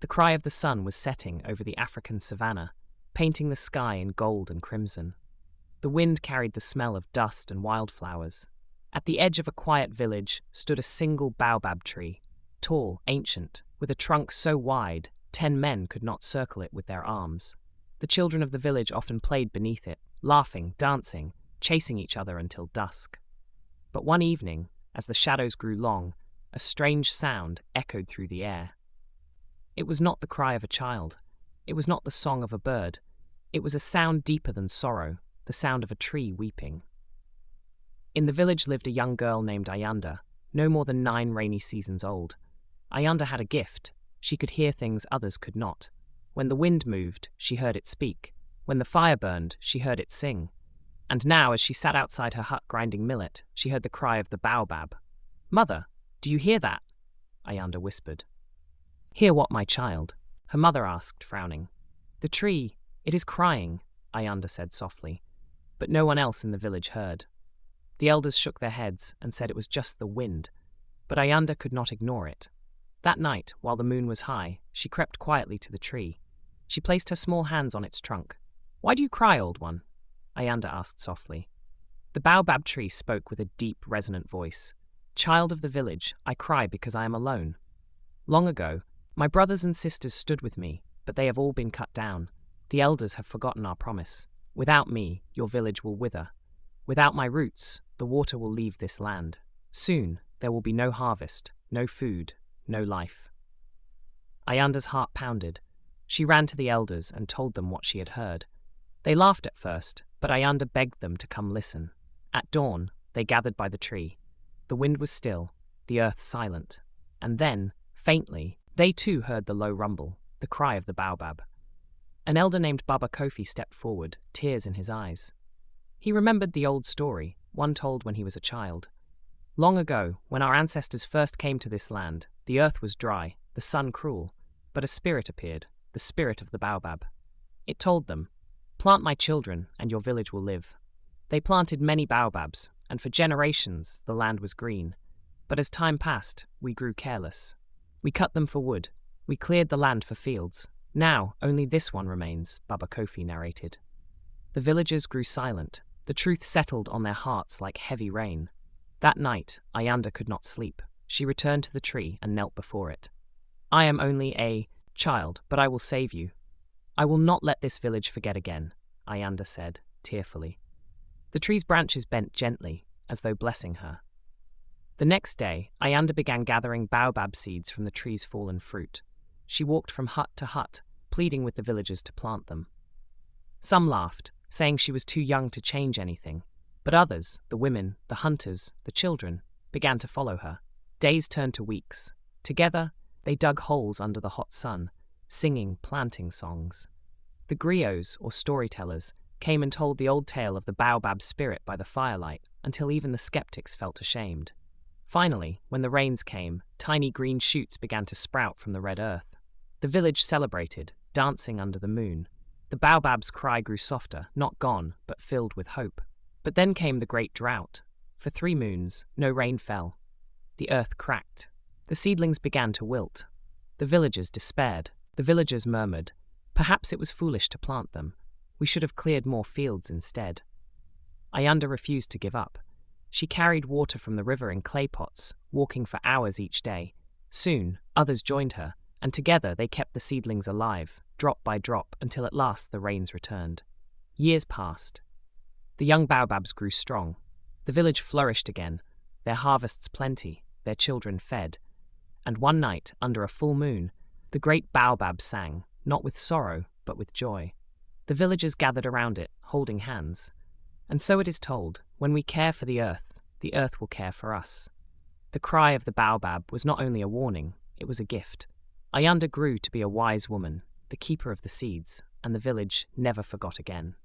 The cry of the sun was setting over the African savanna, painting the sky in gold and crimson. The wind carried the smell of dust and wildflowers. At the edge of a quiet village stood a single baobab tree, tall, ancient, with a trunk so wide 10 men could not circle it with their arms. The children of the village often played beneath it, laughing, dancing, chasing each other until dusk. But one evening, as the shadows grew long, a strange sound echoed through the air. It was not the cry of a child. It was not the song of a bird. It was a sound deeper than sorrow, the sound of a tree weeping. In the village lived a young girl named Ayanda, no more than 9 rainy seasons old. Ayanda had a gift. She could hear things others could not. When the wind moved, she heard it speak. When the fire burned, she heard it sing. And now, as she sat outside her hut grinding millet, she heard the cry of the baobab. "Mother, do you hear that?" Ayanda whispered. "Hear what, my child?" her mother asked, frowning. "The tree, it is crying," Ayanda said softly. But no one else in the village heard. The elders shook their heads and said it was just the wind, but Ayanda could not ignore it. That night, while the moon was high, she crept quietly to the tree. She placed her small hands on its trunk. "Why do you cry, old one?" Ayanda asked softly. The baobab tree spoke with a deep, resonant voice. "Child of the village, I cry because I am alone. Long ago, my brothers and sisters stood with me, but they have all been cut down. The elders have forgotten our promise. Without me, your village will wither. Without my roots, the water will leave this land. Soon, there will be no harvest, no food, no life." Ayanda's heart pounded. She ran to the elders and told them what she had heard. They laughed at first, but Ayanda begged them to come listen. At dawn, they gathered by the tree. The wind was still, the earth silent. And then, faintly, they too heard the low rumble, the cry of the baobab. An elder named Baba Kofi stepped forward, tears in his eyes. He remembered the old story, one told when he was a child. Long ago, when our ancestors first came to this land, the earth was dry, the sun cruel, but a spirit appeared, the spirit of the baobab. It told them, "Plant my children, and your village will live." They planted many baobabs, and for generations the land was green. But as time passed, we grew careless. We cut them for wood. We cleared the land for fields. Now, only this one remains, Baba Kofi narrated. The villagers grew silent. The truth settled on their hearts like heavy rain. That night, Ayanda could not sleep. She returned to the tree and knelt before it. "I am only a child, but I will save you. I will not let this village forget again," Ayanda said, tearfully. The tree's branches bent gently, as though blessing her. The next day, Ayanda began gathering baobab seeds from the tree's fallen fruit. She walked from hut to hut, pleading with the villagers to plant them. Some laughed, saying she was too young to change anything, but others, the women, the hunters, the children, began to follow her. Days turned to weeks. Together, they dug holes under the hot sun, singing planting songs. The griots, or storytellers, came and told the old tale of the baobab spirit by the firelight, until even the skeptics felt ashamed. Finally, when the rains came, tiny green shoots began to sprout from the red earth. The village celebrated, dancing under the moon. The baobab's cry grew softer, not gone, but filled with hope. But then came the great drought. For 3 moons, no rain fell. The earth cracked. The seedlings began to wilt. The villagers despaired. The villagers murmured, "Perhaps it was foolish to plant them. We should have cleared more fields instead." Ayanda refused to give up. She carried water from the river in clay pots, walking for hours each day. Soon, others joined her, and together they kept the seedlings alive, drop by drop, until at last the rains returned. Years passed. The young baobabs grew strong. The village flourished again, their harvests plenty, their children fed. And one night, under a full moon, the great baobab sang, not with sorrow, but with joy. The villagers gathered around it, holding hands. And so it is told, when we care for the earth will care for us. The cry of the baobab was not only a warning, it was a gift. Ayanda grew to be a wise woman, the keeper of the seeds, and the village never forgot again.